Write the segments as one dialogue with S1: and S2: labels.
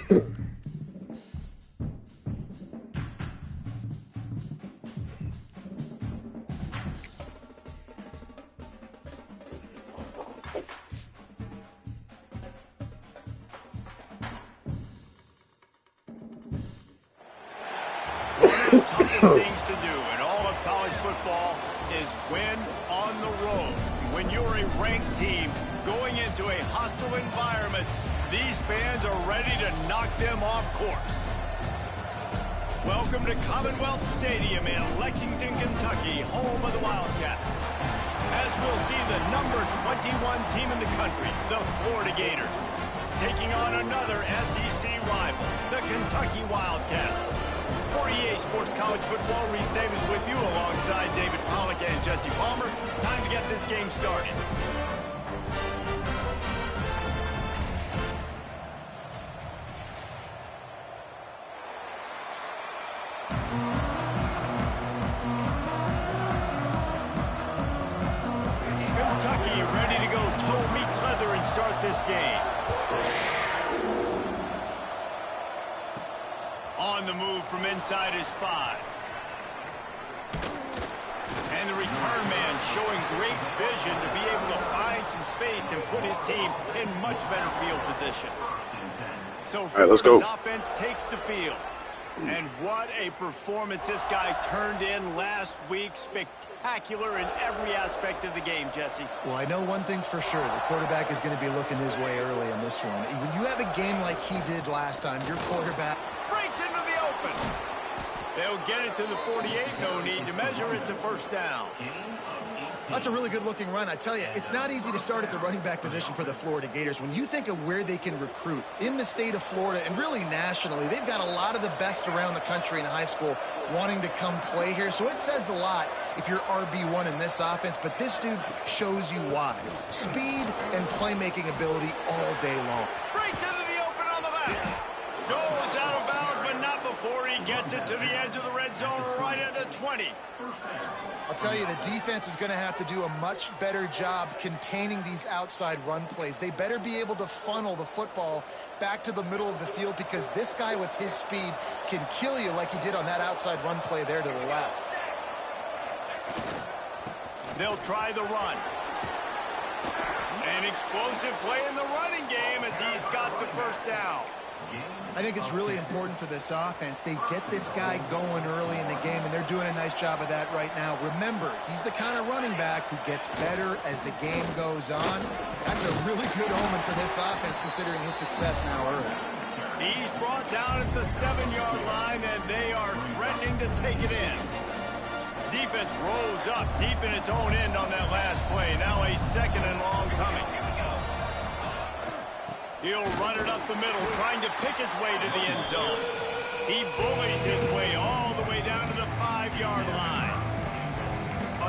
S1: The toughest things to do in all of college football is win on the road. When you're a ranked team going into a hostile environment, these fans are ready to knock them off course. Welcome to Commonwealth Stadium in Lexington, Kentucky, home of the Wildcats. As we'll see the number 21 team in the country, the Florida Gators, taking on another SEC rival, the Kentucky Wildcats. For EA Sports College Football, Reese Davis with you alongside David Pollack and Jesse Palmer. Time to get this game started. Kentucky ready to go toe meets leather and start this game. On the move from inside is 5. And the return man showing great vision to be able to find some space and put his team in much better field position. So
S2: all right, let's go.
S1: Offense takes the field. And what a performance this guy turned in last week. Spectacular in every aspect of the game, Jesse.
S3: Well, I know one thing for sure. The quarterback is going to be looking his way early in this one. When you have a game like he did last time, your quarterback
S1: breaks into the open. They'll get it to the 48. No need to measure. It's a first down.
S3: That's a really good-looking run. I tell you, it's not easy to start at the running back position for the Florida Gators. When you think of where they can recruit in the state of Florida and really nationally, they've got a lot of the best around the country in high school wanting to come play here. So it says a lot if you're RB1 in this offense, but this dude shows you why. Speed and playmaking ability all day long.
S1: Breaks into the open on the back. Goes out of bounds, but not before he gets it to the edge of the red zone right at the 20.
S3: I'll tell you, the defense is going to have to do a much better job containing these outside run plays. They better be able to funnel the football back to the middle of the field because this guy with his speed can kill you like he did on that outside run play there to the left.
S1: They'll try the run. An explosive play in the running game as he's got the first down.
S3: I think it's really important for this offense. They get this guy going early in the game, and they're doing a nice job of that right now. Remember, he's the kind of running back who gets better as the game goes on. That's a really good omen for this offense, considering his success now early.
S1: He's brought down at the 7-yard line, and they are threatening to take it in. Defense rose up deep in its own end on that last play. Now a second and long coming. He'll run it up the middle, trying to pick his way to the end zone. He bullies his way all the way down to the 5-yard line.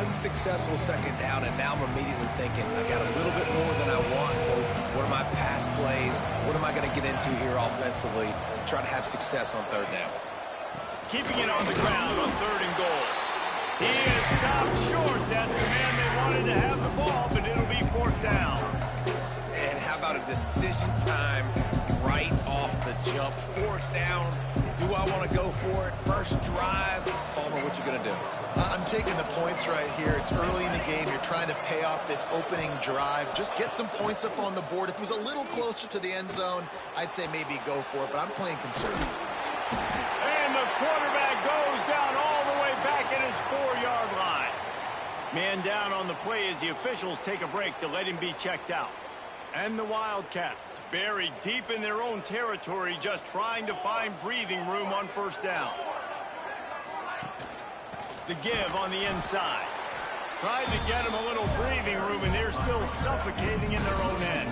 S4: Unsuccessful second down, and now I'm immediately thinking, I got a little bit more than I want, so what are my pass plays? What am I going to get into here offensively to try to have success on third down?
S1: Keeping it on the ground on 3rd and goal. He is stopped short. That's the man they wanted to have the ball, but it'll be 4th down.
S4: And how about a decision time right off the jump? 4th down. Do I want to go for it? First drive. Palmer, what you going to do?
S3: I'm taking the points right here. It's early in the game. You're trying to pay off this opening drive. Just get some points up on the board. If it was a little closer to the end zone, I'd say maybe go for it, but I'm playing conservative.
S1: And the quarterback goes down all the way back at his 4-yard line. Man down on the play as the officials take a break to let him be checked out. And the Wildcats buried deep in their own territory, just trying to find breathing room on 1st down. The give on the inside. Tried to get them a little breathing room, and they're still suffocating in their own end.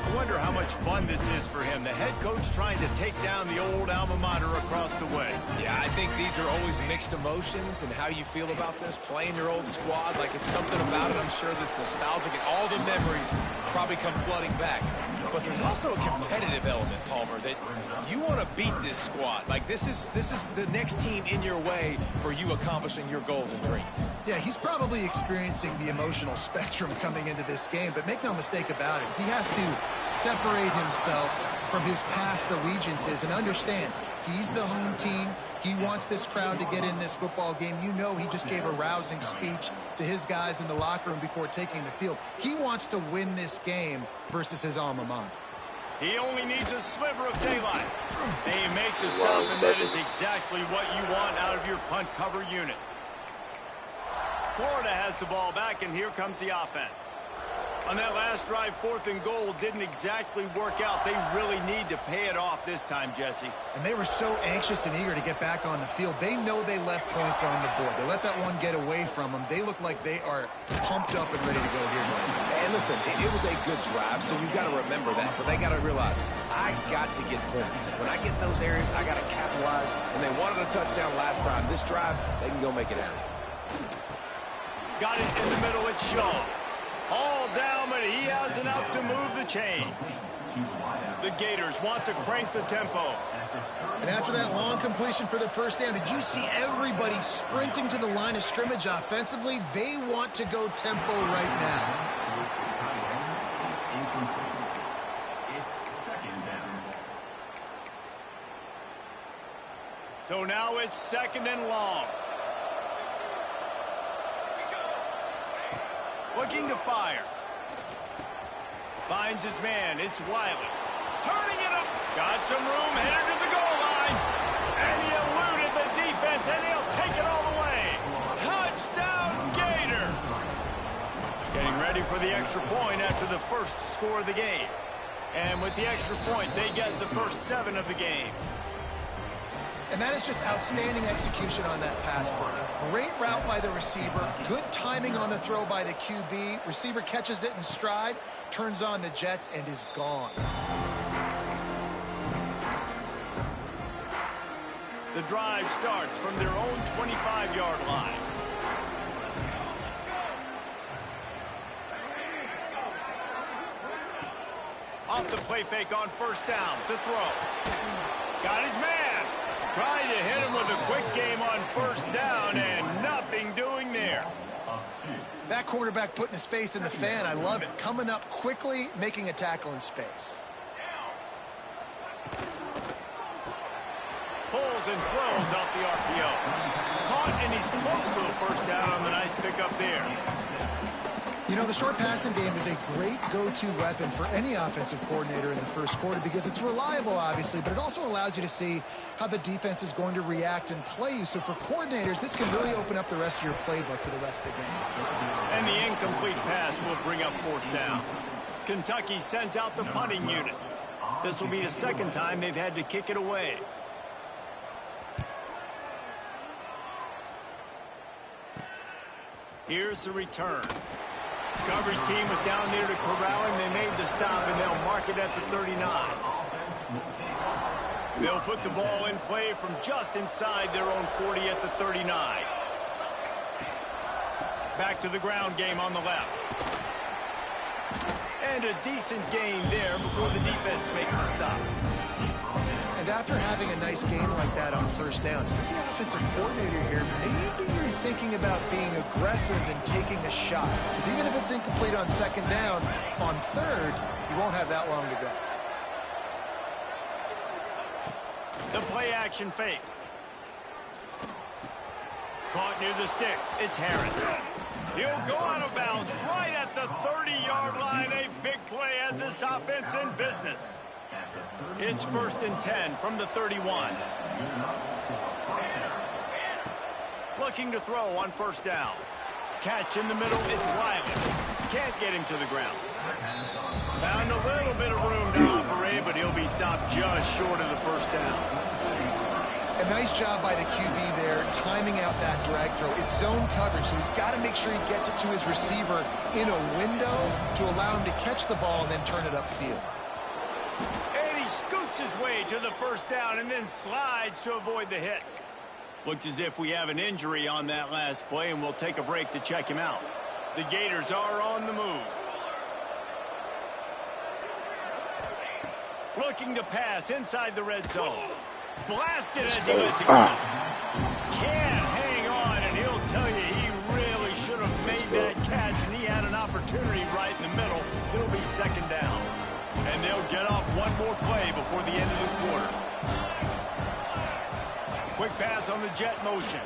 S1: I wonder how much fun this is for him. The head coach trying to take down the old alma mater across the way.
S4: Yeah, I think these are always mixed emotions, and how you feel about this, playing your old squad, like it's something about it, I'm sure, that's nostalgic, and all the memories probably come flooding back. But there's also a competitive element, Palmer, that you want to beat this squad. Like, this is the next team in your way for you accomplishing your goals and dreams.
S3: Yeah, he's probably experiencing the emotional spectrum coming into this game, but make no mistake about it. He has to separate himself from his past allegiances and understand he's the home team. He wants this crowd to get in this football game. You know he just gave a rousing speech to his guys in the locker room before taking the field. He wants to win this game versus his alma mater.
S1: He only needs a sliver of daylight. They make the stop, and that is exactly what you want out of your punt cover unit. Florida has the ball back, and here comes the offense. On that last drive, 4th and goal didn't exactly work out. They really need to pay it off this time, Jesse.
S3: And they were so anxious and eager to get back on the field. They know they left points on the board. They let that one get away from them. They look like they are pumped up and ready to go here now.
S4: And listen, it was a good drive, so you've got to remember that. But they got to realize, I got to get points. When I get in those areas, I got to capitalize. And they wanted a touchdown last time. This drive, they can go make it happen.
S1: Got it in the middle, it's Shaw. All down, but he has enough to move the chains. The Gators want to crank the tempo.
S3: And after that long completion for the first down, did you see everybody sprinting to the line of scrimmage offensively? They want to go tempo right now.
S1: So now it's 2nd and long. Looking to fire. Finds his man. It's Wiley. Turning it up. Got some room. Headed to the goal line. And he eluded the defense, and he'll take it all the way. Touchdown, Gators. Getting ready for the extra point after the first score of the game. And with the extra point, they get the first 7 of the game.
S3: And that is just outstanding execution on that pass play. Great route by the receiver. Good timing on the throw by the QB. Receiver catches it in stride, turns on the jets, and is gone.
S1: The drive starts from their own 25-yard line. Off the play fake on first down. To throw. Got his man. Trying to hit him with a quick game on first down, and nothing doing there.
S3: That cornerback putting his face in the fan, I love it. Coming up quickly, making a tackle in space.
S1: Pulls and throws off the RPO. Caught, and he's close to a first down on the nice pickup there.
S3: You know, the short passing game is a great go-to weapon for any offensive coordinator in the first quarter because it's reliable, obviously, but it also allows you to see how the defense is going to react and play you. So for coordinators, this can really open up the rest of your playbook for the rest of the game.
S1: And the incomplete pass will bring up 4th down. Kentucky sends out the punting unit. This will be the 2nd time they've had to kick it away. Here's the return. Coverage team was down there to corral him. They made the stop, and they'll mark it at the 39. They'll put the ball in play from just inside their own 40 at the 39. Back to the ground game on the left. And a decent gain there before the defense makes the stop.
S3: And after having a nice game like that on first down, if you're the offensive coordinator here, maybe you're thinking about being aggressive and taking a shot. Because even if it's incomplete on 2nd down, on 3rd, you won't have that long to go.
S1: The play-action fake. Caught near the sticks. It's Harris. He'll go out of bounds right at the 30-yard line. A big play as this offense in business. It's 1st and 10 from the 31. Looking to throw on first down. Catch in the middle. It's Wiley. Can't get him to the ground. Found a little bit of room to operate, but he'll be stopped just short of the first down.
S3: A nice job by the QB there, timing out that drag throw. It's zone coverage, so he's got to make sure he gets it to his receiver in a window to allow him to catch the ball and then turn it upfield.
S1: And he scoots his way to the first down and then slides to avoid the hit. Looks as if we have an injury on that last play, and we'll take a break to check him out. The Gators are on the move. Looking to pass inside the red zone. Blasted as he lets it go. Can't hang on, and he'll tell you he really should have made that catch, and he had an opportunity right in the middle. It'll be 2nd down. And they'll get off one more play before the end of the quarter. Quick pass on the jet motion.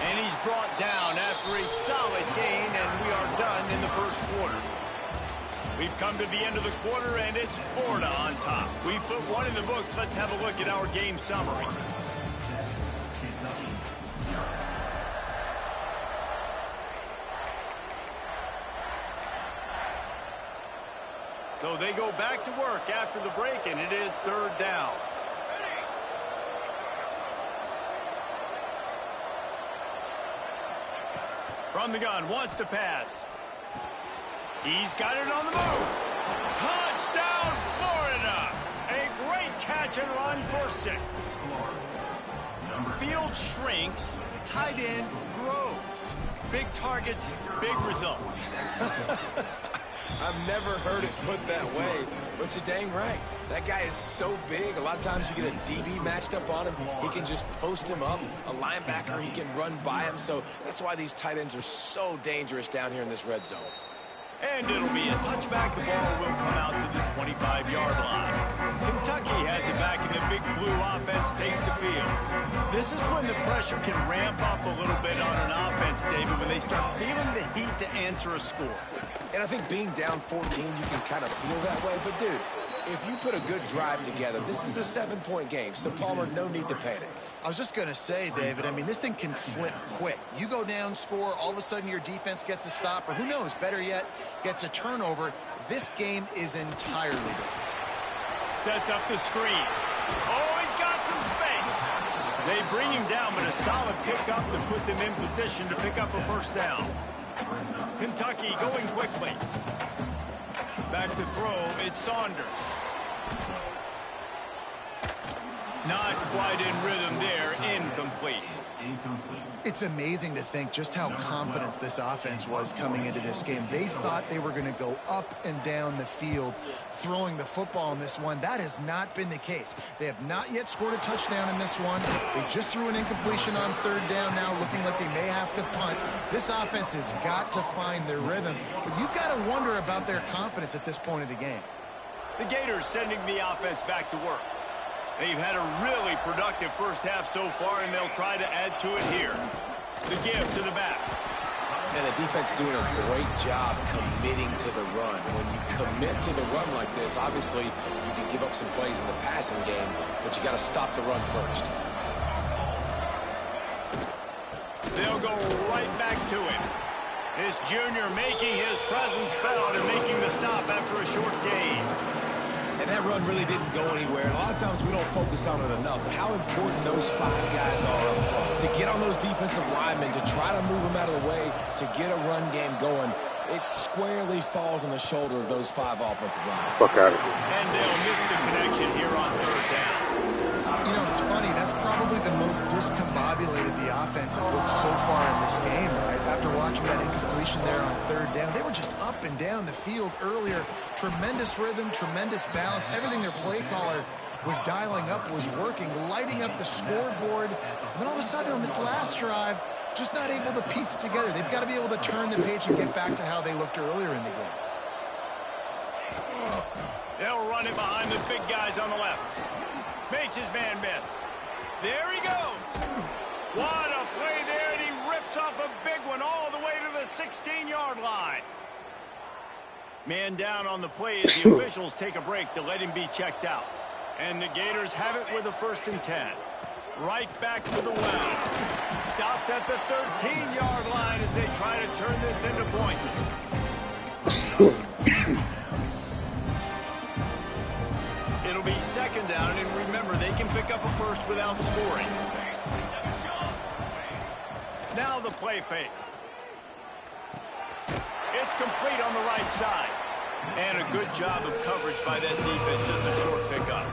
S1: And he's brought down after a solid gain, and we are done in the first quarter. We've come to the end of the quarter, and it's Florida on top. We've put one in the books. Let's have a look at our game summary. So they go back to work after the break, and it is third down. From the gun, wants to pass. He's got it on the move. Touchdown, Florida! A great catch and run for 6. Field shrinks, tight end grows. Big targets, big results.
S4: I've never heard it put that way, but you're dang right. That guy is so big. A lot of times you get a DB matched up on him. He can just post him up. A linebacker, he can run by him. So that's why these tight ends are so dangerous down here in this red zone.
S1: And it'll be a touchback. The ball will come out to the 25-yard line. Kentucky has it back, and the big blue offense takes the field. This is when the pressure can ramp up a little bit on an offense, David, when they start feeling the heat to answer a score.
S4: And I think being down 14, you can kind of feel that way. But, dude, if you put a good drive together, this is a 7-point game. So, Palmer, no need to panic.
S3: I was just going to say, David, I mean, this thing can flip quick. You go down, score, all of a sudden your defense gets a stop, or who knows, better yet, gets a turnover. This game is entirely different.
S1: Sets up the screen. Oh, he's got some space. They bring him down, but a solid pickup to put them in position to pick up a first down. Kentucky going quickly. Back to throw, it's Saunders. Not quite in rhythm there, incomplete.
S3: It's amazing to think just how confident this offense was coming into this game. They thought they were going to go up and down the field throwing the football in this one. That has not been the case. They have not yet scored a touchdown in this one. They just threw an incompletion on third down now, looking like they may have to punt. This offense has got to find their rhythm. But you've got to wonder about their confidence at this point of the game.
S1: The Gators sending the offense back to work. They've had a really productive first half so far, and they'll try to add to it here. The give to the back.
S4: And the defense doing a great job committing to the run. When you commit to the run like this, obviously you can give up some plays in the passing game, but you got to stop the run first.
S1: They'll go right back to him. This junior making his presence felt and making the stop after a short gain.
S4: And that run really didn't go anywhere. A lot of times we don't focus on it enough, but how important those 5 guys are up front. To get on those defensive linemen, to try to move them out of the way, to get a run game going, it squarely falls on the shoulder of those 5 offensive linemen.
S2: Fuck out of here.
S1: And they'll miss the connection here on third down.
S3: You know, it's funny. That's probably the most discombobulated the offense has looked so far in this game, right? After watching that incompletion there on third down, they were just up and down the field earlier. Tremendous rhythm, tremendous balance. Everything their play caller was dialing up was working, lighting up the scoreboard. And then all of a sudden on this last drive, just not able to piece it together. They've got to be able to turn the page and get back to how they looked earlier in the game.
S1: They'll run it behind the big guys on the left. Makes his man miss. There he goes. What a play there, and he rips off a big one all the way to the 16-yard line. Man down on the play as the officials take a break to let him be checked out. And the Gators have it with a 1st and 10. Right back to the well. Stopped at the 13-yard line as they try to turn this into points. It'll be 2nd down, and remember, they can pick up a first without scoring. Now the play fake. It's complete on the right side. And a good job of coverage by that defense, just a short pickup.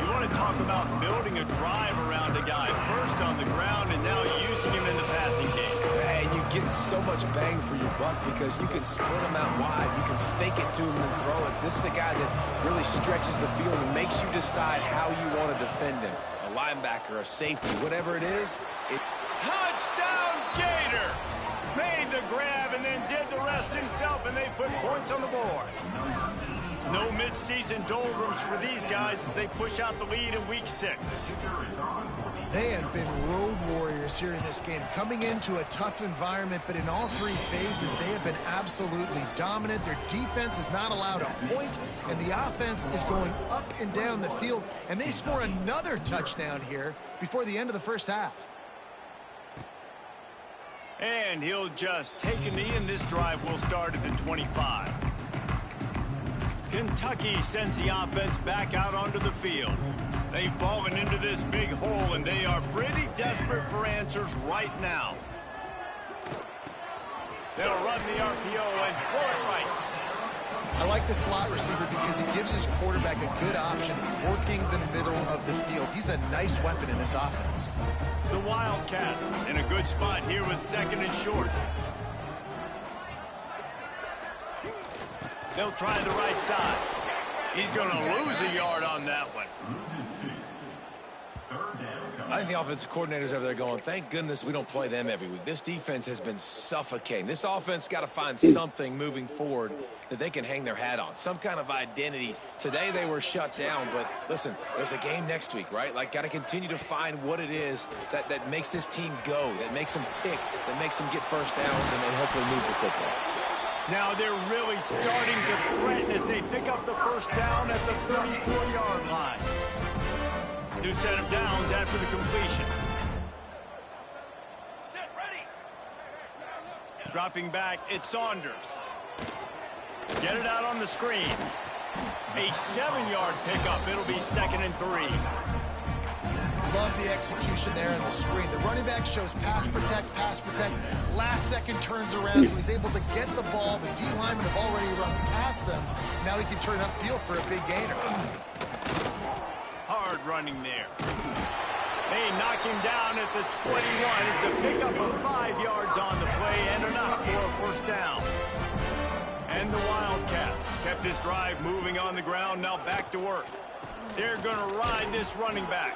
S1: You want to talk about building a drive around a guy. First on the ground, and now using him in the passing game.
S4: And you get so much bang for your buck because you can split him out wide. You can fake it to him and throw it. This is a guy that really stretches the field and makes you decide how you want to defend him. A linebacker, a safety, whatever it is.
S1: Touchdown, Gator! Made the grab and then did the rest himself, and they put put points on the board. No mid-season doldrums for these guys as they push out the lead in week 6.
S3: They have been road warriors here in this game, coming into a tough environment, but in all 3 phases, they have been absolutely dominant. Their defense is not allowed a point, and the offense is going up and down the field, and they score another touchdown here before the end of the first half.
S1: And he'll just take a knee, and this drive will start at the 25. Kentucky sends the offense back out onto the field. They've fallen into this big hole, and they are pretty desperate for answers right now. They'll run the RPO and throw it right.
S3: I like the slot receiver because he gives his quarterback a good option working the middle of the field. He's a nice weapon in this offense.
S1: The Wildcats in a good spot here with 2nd and short. They'll try the right side. He's going to lose a yard on that one.
S4: I think the offensive coordinators over there going, thank goodness we don't play them every week. This defense has been suffocating. This offense got to find something moving forward that they can hang their hat on, some kind of identity. Today they were shut down, but listen, there's a game next week, right? Like, got to continue to find what it is that makes this team go, that makes them tick, that makes them get first downs and then hopefully move the football.
S1: Now they're really starting to threaten as they pick up the first down at the 34-yard line. New set of downs after the completion. Dropping back, it's Saunders. Get it out on the screen. A 7-yard pickup. It'll be 2nd and 3.
S3: Love the execution there on the screen. The running back shows pass protect. Last second turns around, so he's able to get the ball. The D linemen have already run past him. Now he can turn upfield for a big gainer.
S1: Hard running there. They knock him down at the 21. It's a pickup of 5 yards on the play and enough for a first down. And the Wildcats kept this drive moving on the ground, now back to work. They're going to ride this running back.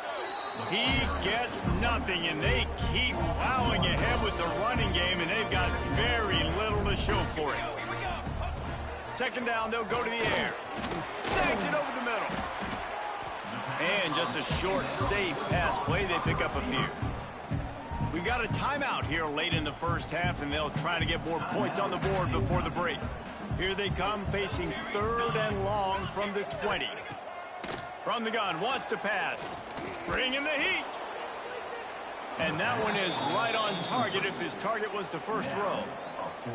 S1: He gets nothing, and they keep plowing ahead with the running game, and they've got very little to show for it. 2nd down, they'll go to the air. Snags it over the middle. And just a short, safe pass play. They pick up a few. We've got a timeout here late in the first half, and they'll try to get more points on the board before the break. Here they come, facing 3rd and long from the 20. From the gun, wants to pass. Bringing the heat. And that one is right on target if his target was the first row.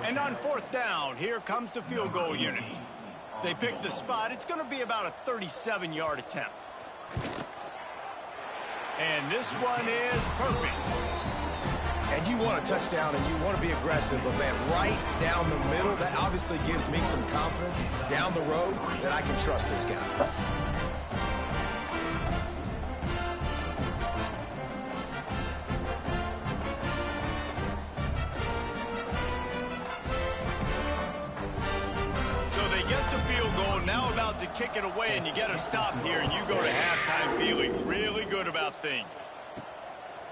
S1: And on 4th down, here comes the field goal unit. They pick the spot. It's going to be about a 37-yard attempt. And this one is perfect.
S4: And you want a touchdown and you want to be aggressive, but man, right down the middle, that obviously gives me some confidence down the road that I can trust this guy.
S1: Now about to kick it away, and you get a stop here, and you go to halftime feeling really good about things.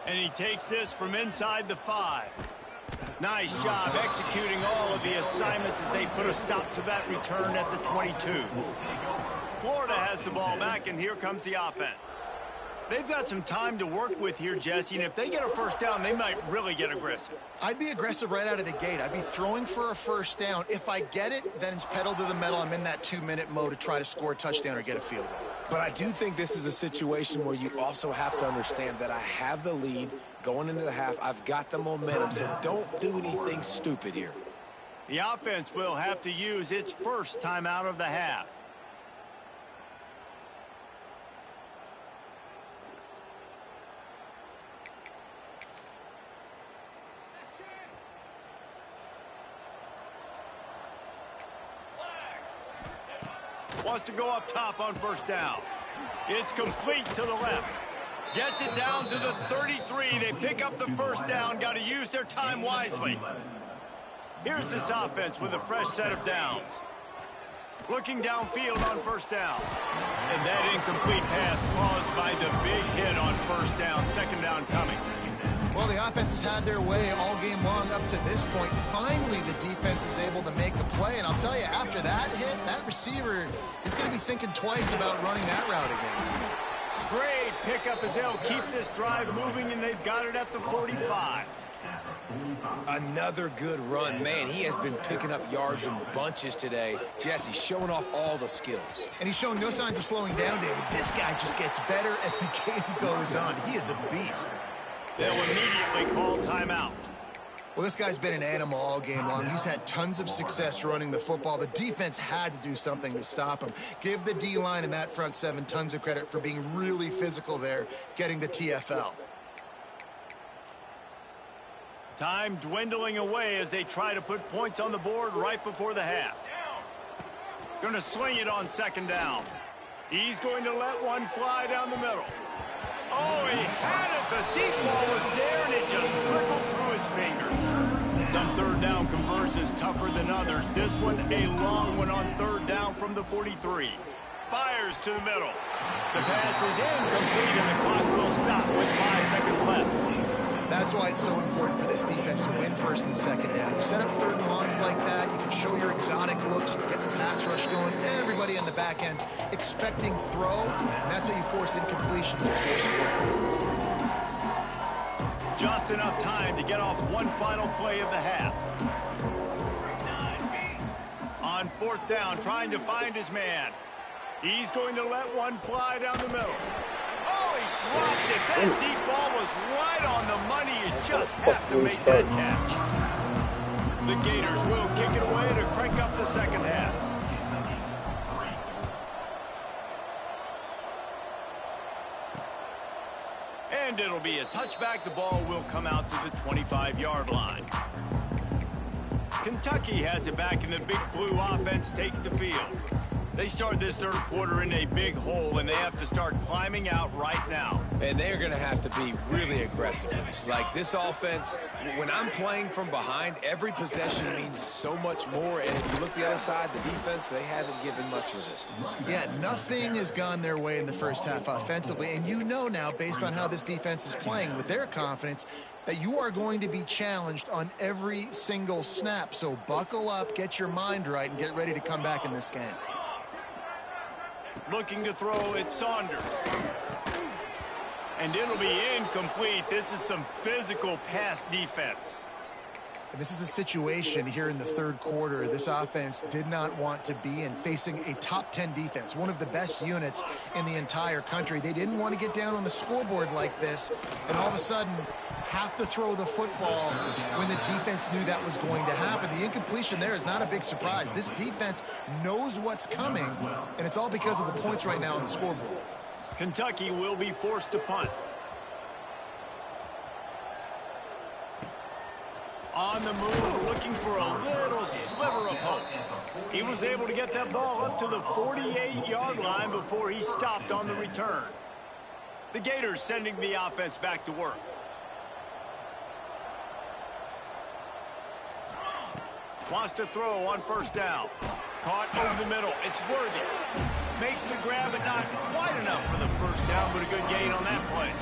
S1: And he takes this from inside the 5. Nice job executing all of the assignments as they put a stop to that return at the 22. Florida has the ball back, and here comes the offense. They've got some time to work with here, Jesse, and if they get a first down, they might really get aggressive.
S3: I'd be aggressive right out of the gate. I'd be throwing for a first down. If I get it, then it's pedal to the metal. I'm in that 2-minute mode to try to score a touchdown or get a field goal.
S4: But I do think this is a situation where you also have to understand that I have the lead going into the half. I've got the momentum, so don't do anything stupid here.
S1: The offense will have to use its first time out of the half. Wants to go up top on first down. It's complete to the left. Gets it down to the 33. They pick up the first down. Got to use their time wisely. Here's this offense with a fresh set of downs. Looking downfield on first down. And that incomplete pass caused by the big hit on first down. 2nd down coming.
S3: Well, the offense has had their way all game long up to this point. Finally, the defense is able to make a play. And I'll tell you, after that hit, that receiver is going to be thinking twice about running that route again.
S1: Great pickup as they'll keep this drive moving, and they've got it at the 45.
S4: Another good run. Man, he has been picking up yards in bunches today. Jesse showing off all the skills.
S3: And he's showing no signs of slowing down, David. This guy just gets better as the game goes on. He is a beast.
S1: They'll immediately call timeout.
S3: Well, this guy's been an animal all game long. He's had tons of success running the football. The defense had to do something to stop him. Give the D-line and that front seven tons of credit for being really physical there, getting the TFL.
S1: Time dwindling away as they try to put points on the board right before the half. Going to swing it on second down. He's going to let one fly down the middle. Oh, he had it. The deep ball was there, and it just trickled through his fingers. Some third down conversions tougher than others. This one, a long one on third down from the 43. Fires to the middle. The pass is incomplete, and the clock will stop with 5 seconds left.
S3: That's why it's so important for this defense to win first and second down. You set up third and longs like that, you can show your exotic looks, get the pass rush going, everybody on the back end expecting throw, and that's how you force incompletions and force fourth.
S1: Just enough time to get off one final play of the half. On fourth down, trying to find his man. He's going to let one fly down the middle. Oh, he dropped it. That deep ball was right on the money. You just have to make that catch. The Gators will kick it away to crank up the second half. And it'll be a touchback. The ball will come out to the 25-yard line. Kentucky has it back, and the big blue offense takes the field. They start this third quarter in a big hole, and they have to start climbing out right now.
S4: And they're going to have to be really aggressive. Like this offense, when I'm playing from behind, every possession means so much more. And if you look the other side, the defense, they haven't given much resistance.
S3: Yeah, nothing has gone their way in the first half offensively. And you know now, based on how this defense is playing with their confidence, that you are going to be challenged on every single snap. So buckle up, get your mind right, and get ready to come back in this game.
S1: Looking to throw, it's Saunders. And it'll be incomplete. This is some physical pass defense.
S3: And this is a situation here in the third quarter this offense did not want to be in, facing a top 10 defense, one of the best units in the entire country. They didn't want to get down on the scoreboard like this and all of a sudden have to throw the football when the defense knew that was going to happen. The incompletion there is not a big surprise. This defense knows what's coming, and it's all because of the points right now on the scoreboard.
S1: Kentucky will be forced to punt. On the move, looking for a little sliver of hope. He was able to get that ball up to the 48-yard line before he stopped on the return. The Gators sending the offense back to work. Wants to throw on first down. Caught over the middle. It's Worthy. Makes the grab, but not quite enough for the first down, but a good gain on that play.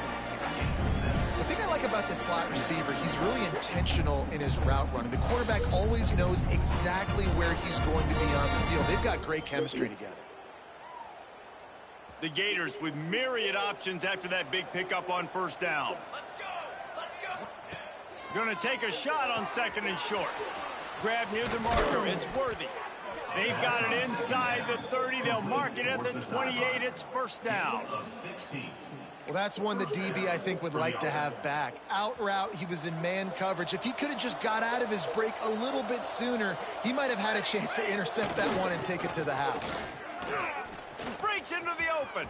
S3: The thing I like about this slot receiver, he's really intentional in his route running. The quarterback always knows exactly where he's going to be on the field. They've got great chemistry together.
S1: The Gators with myriad options after that big pickup on first down. Let's go. Going to take a shot on second and short. Grab near the marker. It's Worthy. They've got it inside the 30. They'll mark it at the 28. It's first down.
S3: Well, that's one the DB, I think, would like to have back. Out route, he was in man coverage. If he could have just got out of his break a little bit sooner, he might have had a chance to intercept that one and take it to the house.
S1: Breaks into the open.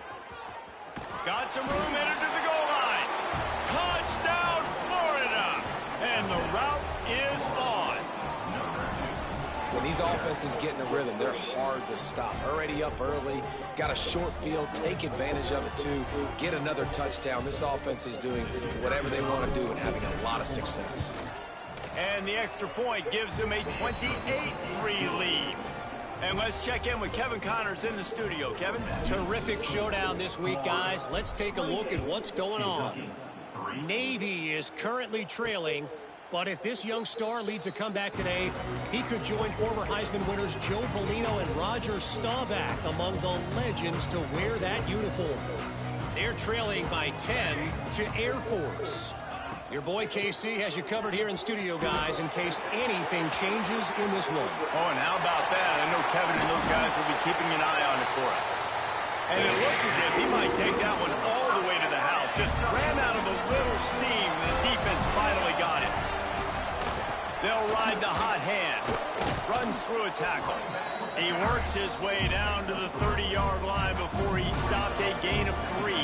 S1: Got some room, headed to the goal line. Touchdown, Florida. And the route is on.
S4: When these offenses get in a rhythm, they're hard to stop. Already up early, got a short field, take advantage of it too, get another touchdown. This offense is doing whatever they want to do and having a lot of success.
S1: And the extra point gives them a 28-3 lead. And let's check in with Kevin Connors in the studio. Kevin?
S2: Terrific showdown this week, guys. Let's take a look at what's going on. Navy is currently trailing, but if this young star leads a comeback today, he could join former Heisman winners Joe Bellino and Roger Staubach among the legends to wear that uniform. They're trailing by 10 to Air Force. Your boy KC has you covered here in studio, guys, in case anything changes in this one.
S1: Oh, and how about that? I know Kevin and those guys will be keeping an eye on it for us. And it looked as if he might take that one all the way to the house. Just ran out of a little steam. The defense finally got it. They'll ride the hot hand. Runs through a tackle. He works his way down to the 30-yard line before he stopped a gain of 3.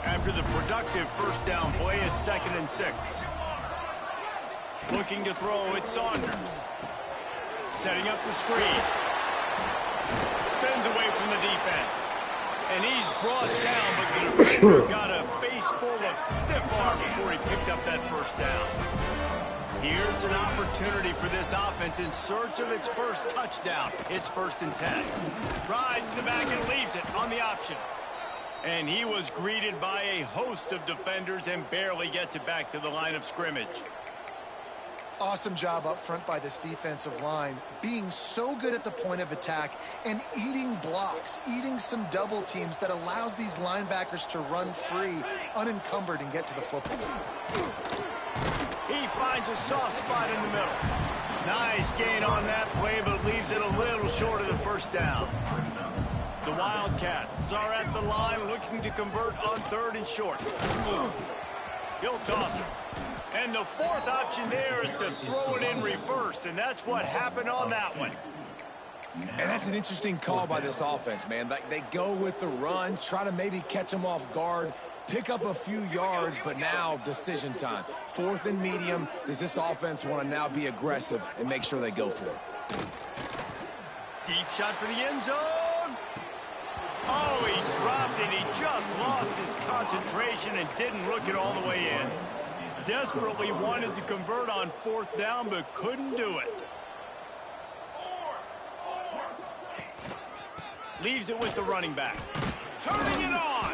S1: After the productive first down play, it's 2nd and 6. Looking to throw, it's Saunders. Setting up the screen. Spins away from the defense. And he's brought down, but the defender got a face full of stiff arm before he picked up that first down. Here's an opportunity for this offense in search of its first touchdown. It's 1st and 10. Rides the back and leaves it on the option. And he was greeted by a host of defenders and barely gets it back to the line of scrimmage.
S3: Awesome job up front by this defensive line, being so good at the point of attack and eating blocks, eating some double teams that allows these linebackers to run free, unencumbered, and get to the football.
S1: He finds a soft spot in the middle. Nice gain on that play, but leaves it a little short of the first down. The Wildcats are at the line looking to convert on 3rd and short. He'll toss it. And the 4th option there is to throw it in reverse, and that's what happened on that one.
S4: And that's an interesting call by this offense, man. Like, they go with the run, try to maybe catch them off guard, pick up a few yards, but now decision time. 4th and medium. Does this offense want to now be aggressive and make sure they go for it?
S1: Deep shot for the end zone. Oh, he dropped it. He just lost his concentration and didn't look it all the way in. Desperately wanted to convert on 4th down, but couldn't do it. Leaves it with the running back. Turning it on.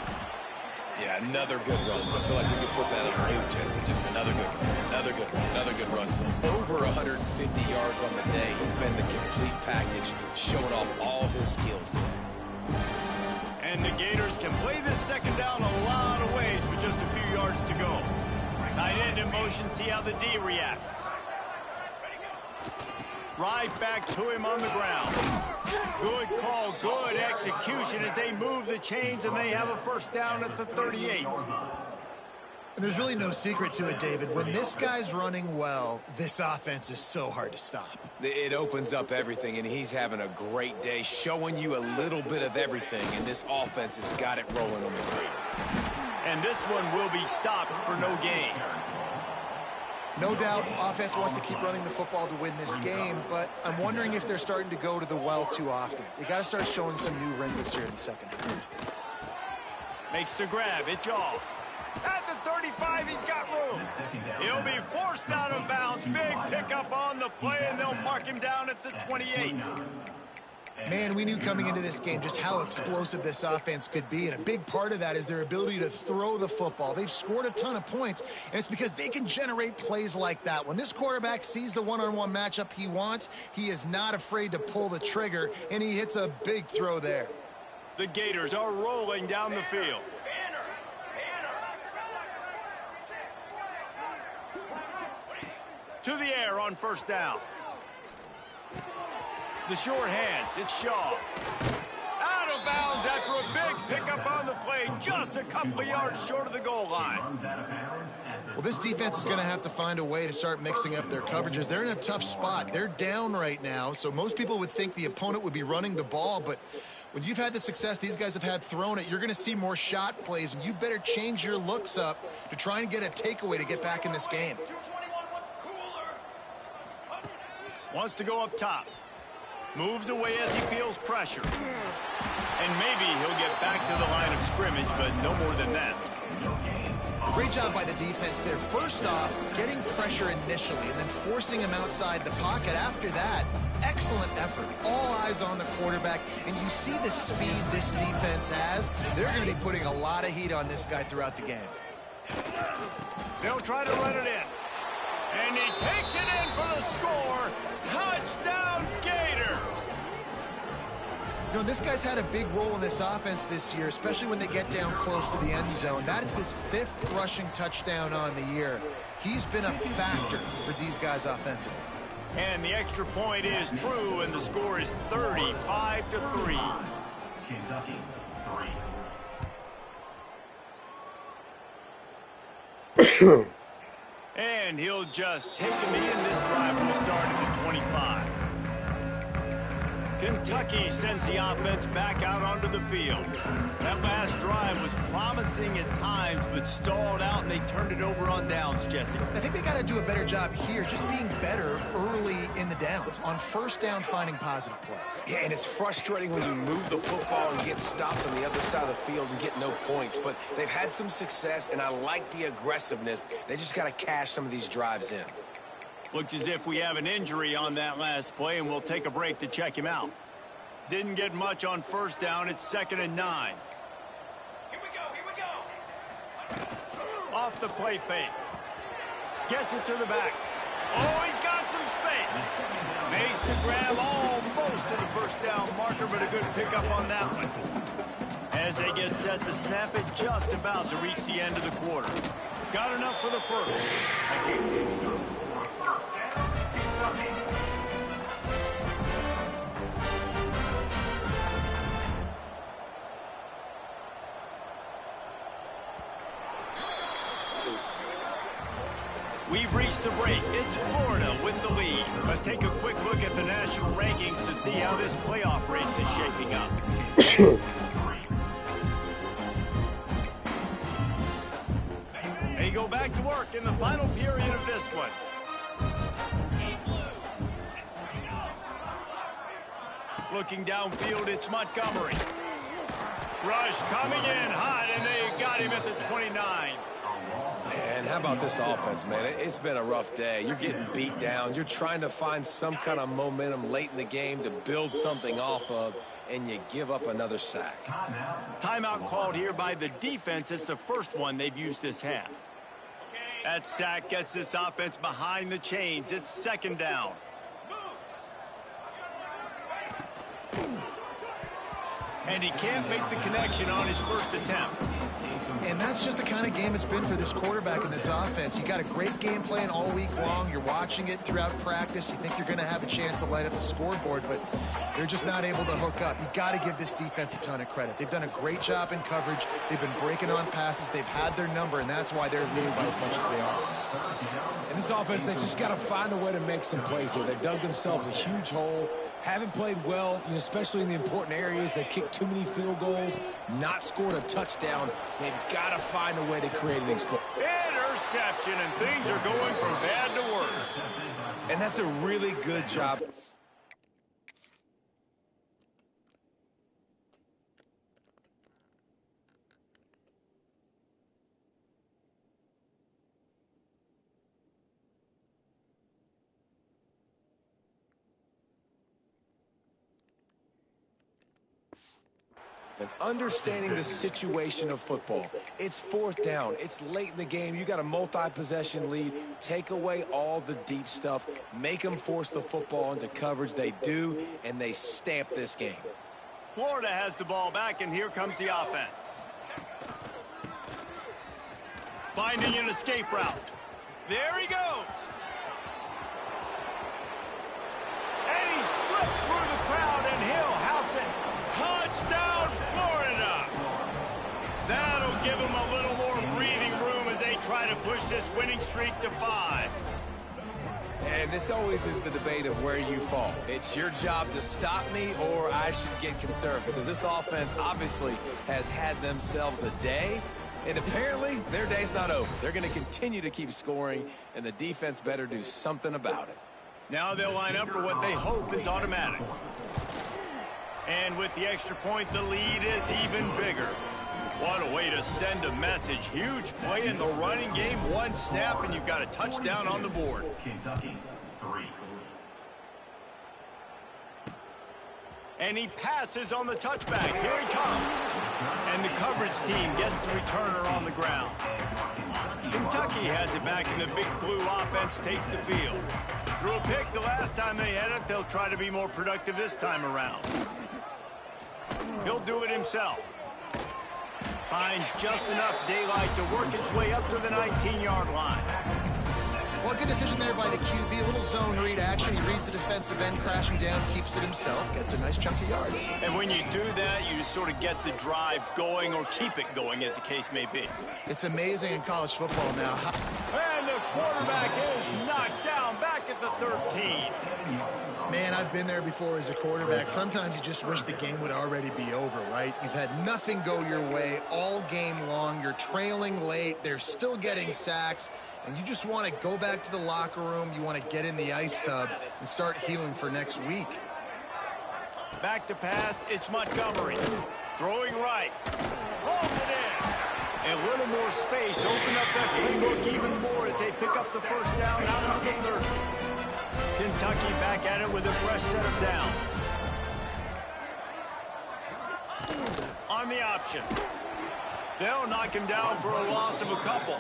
S4: Yeah, another good run. I feel like we could put that on our loop, Jesse. Just another good run, another good run, another good run. Over 150 yards on the day. He's been the complete package, showing off all his skills today.
S1: And the Gators can play this 2nd down a lot of ways with just a few yards to go. Tight end in motion, see how the D reacts. Right back to him on the ground. Good call, good execution as they move the chains and they have a 1st down at the 38.
S3: And there's really no secret to it, David. When this guy's running well, this offense is so hard to stop.
S4: It opens up everything, and he's having a great day, showing you a little bit of everything, and this offense has got it rolling on the ground.
S1: And this one will be stopped for no gain.
S3: No doubt, offense wants to keep running the football to win this game, but I'm wondering if they're starting to go to the well too often. They got to start showing some new wrinkles here in the 2nd half.
S1: Makes the grab. It's all. At the 35, he's got room. He'll be forced out of bounds. Big pickup on the play, and they'll mark him down at the 28.
S3: Man, we knew coming into this game just how explosive this offense could be, and a big part of that is their ability to throw the football. They've scored a ton of points, and it's because they can generate plays like that. When this quarterback sees the one-on-one matchup he wants, he is not afraid to pull the trigger, and he hits a big throw there.
S1: The Gators are rolling down the field. To the air on 1st down. The short hands, it's Shaw. Out of bounds after a big pickup on the play, just a couple of yards short of the goal line.
S3: Well, this defense is going to have to find a way to start mixing up their coverages. They're in a tough spot. They're down right now, so most people would think the opponent would be running the ball, but when you've had the success these guys have had throwing it, you're going to see more shot plays, and you better change your looks up to try and get a takeaway to get back in this game.
S1: Wants to go up top. Moves away as he feels pressure. And maybe he'll get back to the line of scrimmage, but no more than that.
S3: Great job by the defense there. First off, getting pressure initially and then forcing him outside the pocket. After that, excellent effort. All eyes on the quarterback. And you see the speed this defense has. They're going to be putting a lot of heat on this guy throughout the game.
S1: They'll try to run it in. And he takes it in for the score. Touchdown, Gators!
S3: You know, this guy's had a big role in this offense this year, especially when they get down close to the end zone. That's his 5th rushing touchdown on the year. He's been a factor for these guys offensively.
S1: And the extra point is true, and the score is 35-3.
S5: Kentucky, 3.
S1: And he'll just take him in. This drive will start at the 25. Kentucky sends the offense back out onto the field. That last drive was promising at times, but stalled out, and they turned it over on downs, Jesse.
S3: I think they got to do a better job here, just being better early in the downs, on first down finding positive plays.
S4: Yeah, and it's frustrating when you move the football and get stopped on the other side of the field and get no points. But they've had some success, and I like the aggressiveness. They just got to cash some of these drives in.
S1: Looks as if we have an injury on that last play, and we'll take a break to check him out. Didn't get much on first down. It's 2nd and 9.
S5: Here we go.
S1: Off the play fake. Gets it to the back. Oh, he's got some space. Makes the grab almost to the first down marker, but a good pickup on that one. As they get set to snap it, just about to reach the end of the quarter. Got enough for the first. We've reached the break. It's Florida with the lead. Let's take a quick look at the national rankings to see how this playoff race is shaping up. They go back to work in the final period of this one. Looking downfield, it's Montgomery. Rush coming in hot, and they got him at the 29.
S4: And how about this offense, man? It's been a rough day. You're getting beat down. You're trying to find some kind of momentum late in the game to build something off of, and you give up another sack.
S1: Timeout called here by the defense. It's the first one they've used this half. That sack gets this offense behind the chains. It's 2nd down. And he can't make the connection on his first attempt.
S3: And that's just the kind of game it's been for this quarterback in this offense. You got a great game plan all week long. You're watching it throughout practice. You think you're going to have a chance to light up the scoreboard, but they're just not able to hook up. You got to give this defense a ton of credit. They've done a great job in coverage. They've been breaking on passes. They've had their number, and that's why they're leading by as much as they are.
S4: And this offense, they just got to find a way to make some plays here. They've dug themselves a huge hole. Haven't played well, especially in the important areas. They've kicked too many field goals, not scored a touchdown. They've got to find a way to create an explosion.
S1: Interception, and things are going from bad to worse.
S4: And that's a really good job. It's understanding the situation of football. It's 4th down. It's late in the game. You got a multi-possession lead. Take away all the deep stuff. Make them force the football into coverage. They do, and they stamp this game.
S1: Florida has the ball back, and here comes the offense. Finding an escape route. There he goes. And he slipped through the crowd, and he'll house it. Touchdown, Florida! That'll give them a little more breathing room as they try to push this winning streak to 5.
S4: And this always is the debate of where you fall. It's your job to stop me, or I should get conservative, because this offense obviously has had themselves a day, and apparently their day's not over. They're going to continue to keep scoring, and the defense better do something about it.
S1: Now they'll line up for what they hope is automatic. And with the extra point, the lead is even bigger. What a way to send a message. Huge play in the running game. One snap, and you've got a touchdown on the board.
S5: Kentucky, 3.
S1: And he passes on the touchback. Here he comes. And the coverage team gets the returner on the ground. Kentucky has it back, and the Big Blue offense takes the field. Threw a pick the last time they had it. They'll try to be more productive this time around. He'll do it himself. Finds just enough daylight to work his way up to the 19-yard line.
S3: Well, good decision there by the QB. A little zone read action. He reads the defensive end crashing down, keeps it himself, gets a nice chunk of yards.
S1: And when you do that, you just sort of get the drive going or keep it going, as the case may be.
S3: It's amazing in college football now.
S1: And the quarterback is knocked down back at the 13.
S3: Man, I've been there before as a quarterback. Sometimes you just wish the game would already be over, right? You've had nothing go your way all game long. You're trailing late. They're still getting sacks. And you just want to go back to the locker room. You want to get in the ice tub and start healing for next week.
S1: Back to pass. It's Montgomery. Throwing right. Holds it in. A little more space. Open up that playbook even more as they pick up the first down out of the 30. Kentucky back at it with a fresh set of downs. On the option. They'll knock him down for a loss of a couple.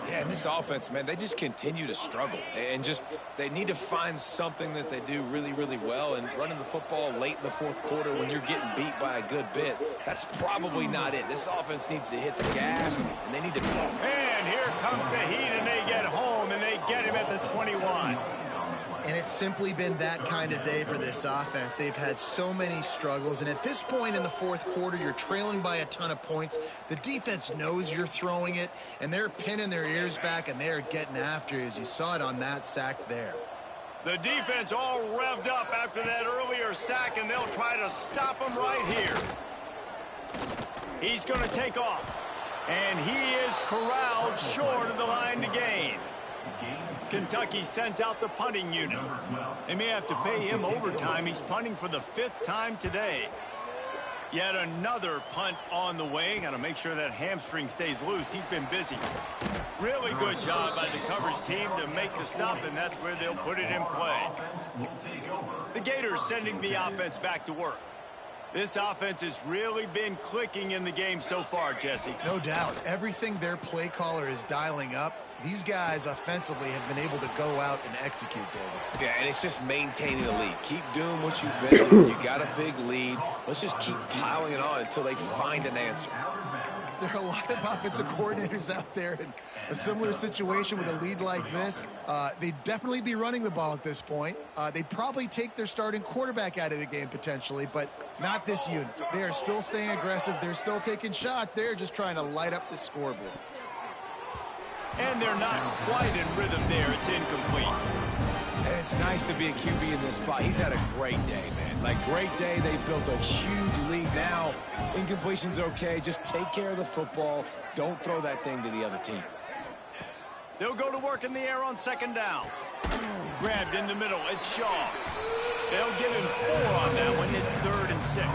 S4: Yeah, and this offense, man, they just continue to struggle. And just, they need to find something that they do really, really well. And running the football late in the fourth quarter when you're getting beat by a good bit, that's probably not it. This offense needs to hit the gas, and they need to...
S1: And here comes the heat, and they get home, and they get him at the 21.
S3: And it's simply been that kind of day for this offense. They've had so many struggles, and at this point in the fourth quarter, you're trailing by a ton of points. The defense knows you're throwing it, and they're pinning their ears back, and they're getting after you, as you saw it on that sack there.
S1: The defense all revved up after that earlier sack, and they'll try to stop him right here. He's going to take off, and he is corralled short of the line to gain. Kentucky sent out the punting unit. They may have to pay him overtime. He's punting for the 5th time today. Yet another punt on the way. Got to make sure that hamstring stays loose. He's been busy. Really good job by the coverage team to make the stop, and that's where they'll put it in play. The Gators sending the offense back to work. This offense has really been clicking in the game so far, Jesse.
S3: No doubt. Everything their play caller is dialing up, these guys offensively have been able to go out and execute, David.
S4: Yeah, and it's just maintaining the lead. Keep doing what you've been doing. You got a big lead. Let's just keep piling it on until they find an answer.
S3: There are a lot of offensive coordinators out there in a similar situation with a lead like this. They'd definitely be running the ball at this point. They'd probably take their starting quarterback out of the game potentially, but not this unit. They are still staying aggressive. They're still taking shots. They're just trying to light up the scoreboard.
S1: And they're not quite in rhythm there. It's incomplete.
S4: And it's nice to be a QB in this spot. He's had a great day, man. Like, great day. They built a huge lead. Now, incompletion's okay. Just take care of the football. Don't throw that thing to the other team.
S1: They'll go to work in the air on 2nd down. Grabbed in the middle. It's Shaw. They'll give him 4 on that one. It's 3rd and 6.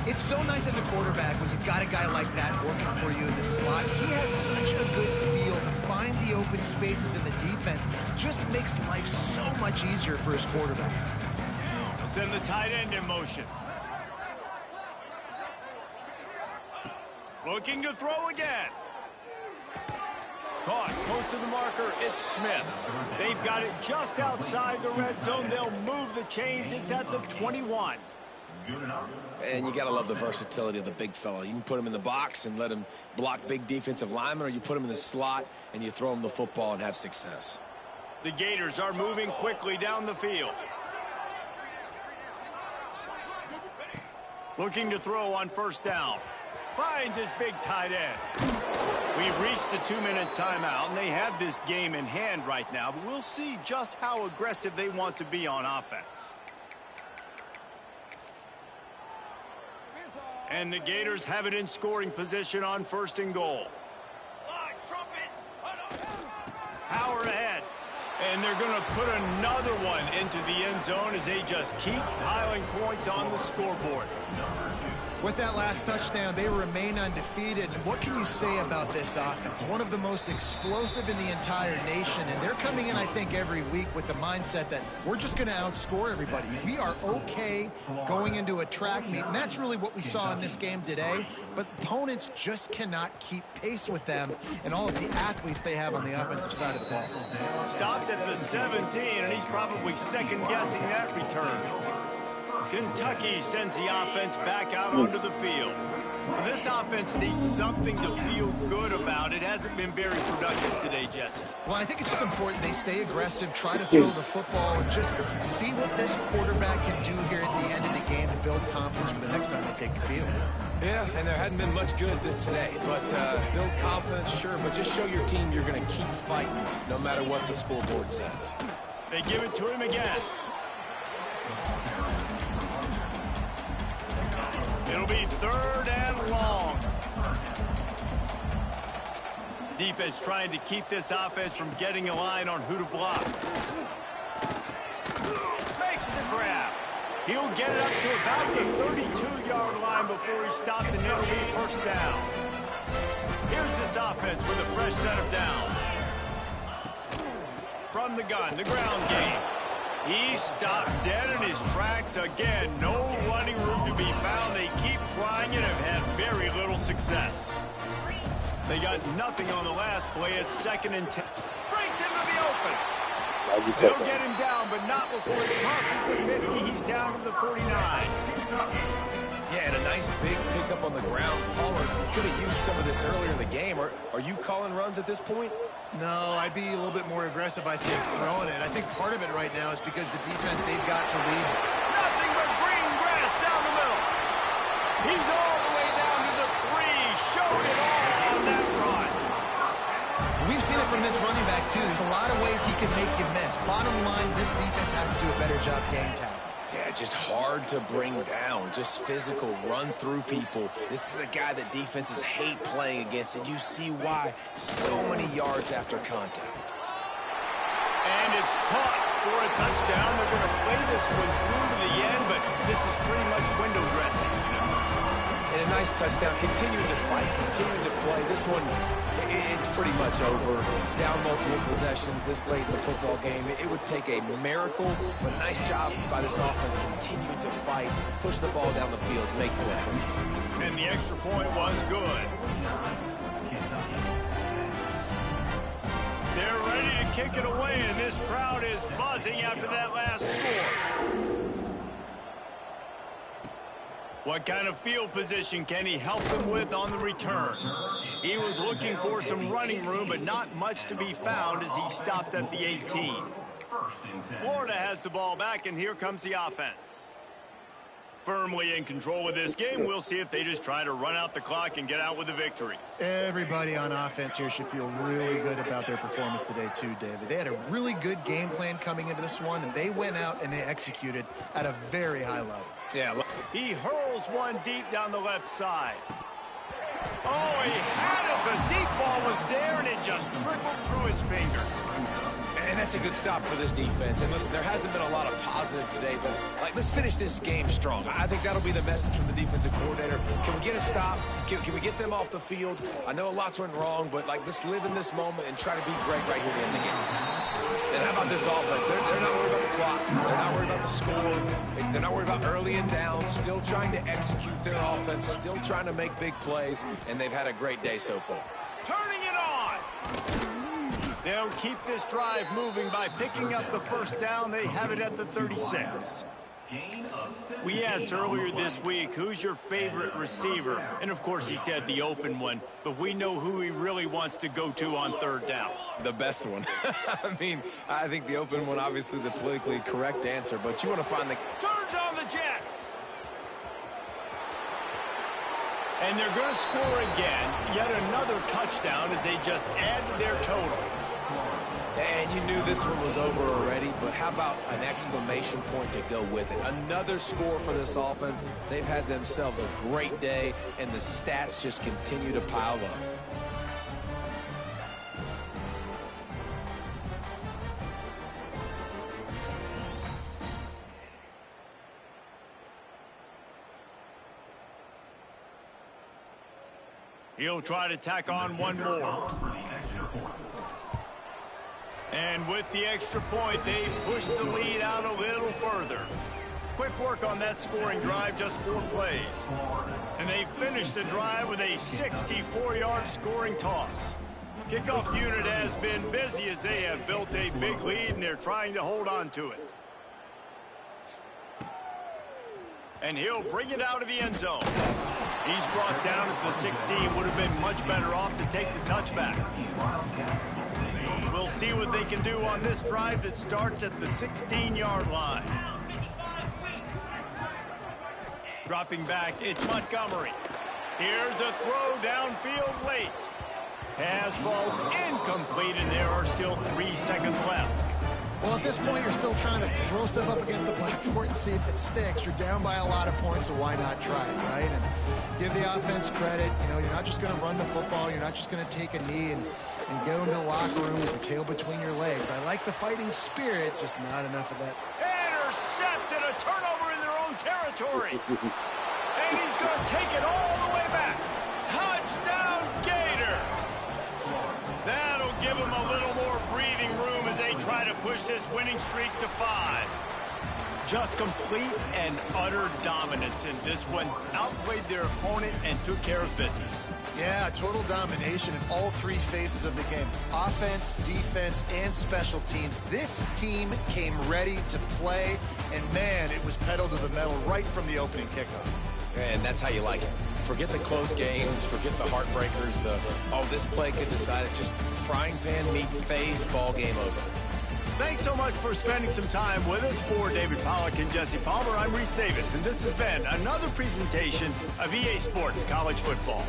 S3: It's so nice as a quarterback when you've got a guy like that working for you in the slot. He has such a good feel to find the open spaces in the defense. Just makes life so much easier for his quarterback.
S1: They'll send the tight end in motion. Looking to throw again. Caught close to the marker. It's Smith. They've got it just outside the red zone. They'll move the chains. It's at the 21.
S4: And you got to love the versatility of the big fella. You can put him in the box and let him block big defensive linemen, or you put him in the slot and you throw him the football and have success.
S1: The Gators are moving quickly down the field. Looking to throw on 1st down. Finds his big tight end. We've reached the 2-minute timeout, and they have this game in hand right now, but we'll see just how aggressive they want to be on offense. And the Gators have it in scoring position on 1st and goal. Power ahead. And they're going to put another one into the end zone as they just keep piling points on the scoreboard.
S3: With that last touchdown, they remain undefeated. And what can you say about this offense? One of the most explosive in the entire nation. And they're coming in, I think, every week with the mindset that we're just going to outscore everybody. We are okay going into a track meet. And that's really what we saw in this game today. But opponents just cannot keep pace with them and all of the athletes they have on the offensive side of the ball.
S1: Stopped at the 17, and he's probably second-guessing that return. Kentucky sends the offense back out onto the field. This offense needs something to feel good about. It hasn't been very productive today, Jesse.
S3: Well, I think it's just important they stay aggressive, try to throw the football, and just see what this quarterback can do here at the end of the game to build confidence for the next time they take the field.
S4: Yeah, and there hadn't been much good today. But build confidence, sure, but just show your team you're going to keep fighting no matter what the scoreboard says.
S1: They give it to him again. It'll be 3rd and long. Defense trying to keep this offense from getting a line on who to block. Makes the grab. He'll get it up to about the 32-yard line before he's stopped, and it'll be 1st down. Here's this offense with a fresh set of downs. From the gun, the ground game. He stopped dead in his tracks again. No running room to be found. They keep trying and have had very little success. They got nothing on the last play. It's 2nd and 10. Breaks into the open. They'll get him down, but not before he crosses the 50. He's down to the 49.
S4: Yeah, and a nice big pickup on the ground. Pollard could have used some of this earlier in the game. Are you calling runs at this point?
S3: No, I'd be a little bit more aggressive, I think, throwing it. I think part of it right now is because the defense, they've got the lead.
S1: Nothing but green grass down the middle. He's all the way down to the 3. Showed it all on that run.
S3: We've seen it from this running back, too. There's a lot of ways he can make you miss. Bottom line, this defense has to do a better job game tackling.
S4: Yeah, just hard to bring down. Just physical, runs through people. This is a guy that defenses hate playing against, and you see why. So many yards after contact.
S1: And it's caught for a touchdown. They're going to play this one through to the end, but this is pretty much window dressing.
S4: And a nice touchdown. Continuing to fight, continuing to play. This one, it's pretty much over. Down multiple possessions this late in the football game. It would take a miracle, but nice job by this offense continuing to fight, push the ball down the field, make plays.
S1: And the extra point was good. They're ready to kick it away, and this crowd is buzzing after that last score. What kind of field position can he help them with on the return? He was looking for some running room, but not much to be found as he stopped at the 18. Florida has the ball back, and here comes the offense. Firmly in control of this game. We'll see if they just try to run out the clock and get out with a victory.
S3: Everybody on offense here should feel really good about their performance today, too, David. They had a really good game plan coming into this one, and they went out and they executed at a very high level.
S4: Yeah.
S1: He hurls one deep down the left side. Oh, he had it. The deep ball was there, and it just trickled through his fingers.
S4: And that's a good stop for this defense. And listen, there hasn't been a lot of positive today, but let's finish this game strong. I think that'll be the message from the defensive coordinator. Can we get a stop? Can we get them off the field? I know lots went wrong, but let's live in this moment and try to be great right here to end the game. And how about this offense? They're not worried about the clock. They're not worried about the score. They're not worried about early and down. Still trying to execute their offense. Still trying to make big plays. And they've had a great day so far.
S1: Turning it on. They'll keep this drive moving by picking up the 1st down. They have it at the 36. We asked earlier this week, who's your favorite receiver? And, of course, he said the open one. But we know who he really wants to go to on 3rd down.
S4: The best one. I mean, I think the open one, obviously the politically correct answer. But you want to find the...
S1: Turns on the Jets. And they're going to score again. Yet another touchdown as they just add to their total.
S4: And you knew this one was over already, but how about an exclamation point to go with it? Another score for this offense. They've had themselves a great day, and the stats just continue to pile up.
S1: He'll try to tack on one more. And with the extra point, they push the lead out a little further. Quick work on that scoring drive, just 4 plays. And they finish the drive with a 64-yard scoring toss. Kickoff unit has been busy as they have built a big lead, and they're trying to hold on to it. And he'll bring it out of the end zone. He's brought down at the 16. Would have been much better off to take the touchback. We'll see what they can do on this drive that starts at the 16-yard line. Dropping back, it's Montgomery. Here's a throw downfield late. Pass falls incomplete, and there are still 3 seconds left.
S3: Well, at this point, you're still trying to throw stuff up against the blackboard and see if it sticks. You're down by a lot of points, so why not try it, right? And give the offense credit. You know, you're not just going to run the football. You're not just going to take a knee and go into the locker room with your tail between your legs. I like the fighting spirit, just not enough of that.
S1: Intercepted, a turnover in their own territory. And he's going to take it all the way back. Touchdown, Gators. That'll give them a little more breathing room as they try to push this winning streak to 5. Just complete and utter dominance in this one. Outplayed their opponent and took care of business.
S3: Yeah, total domination in all 3 phases of the game. Offense, defense, and special teams. This team came ready to play, and man, it was pedal to the metal right from the opening kickoff.
S4: And that's how you like it. Forget the close games, forget the heartbreakers, this play could decide it. Just frying pan, meat face, ball game over.
S1: Thanks so much for spending some time with us. For David Pollack and Jesse Palmer, I'm Reese Davis, and this has been another presentation of EA Sports College Football.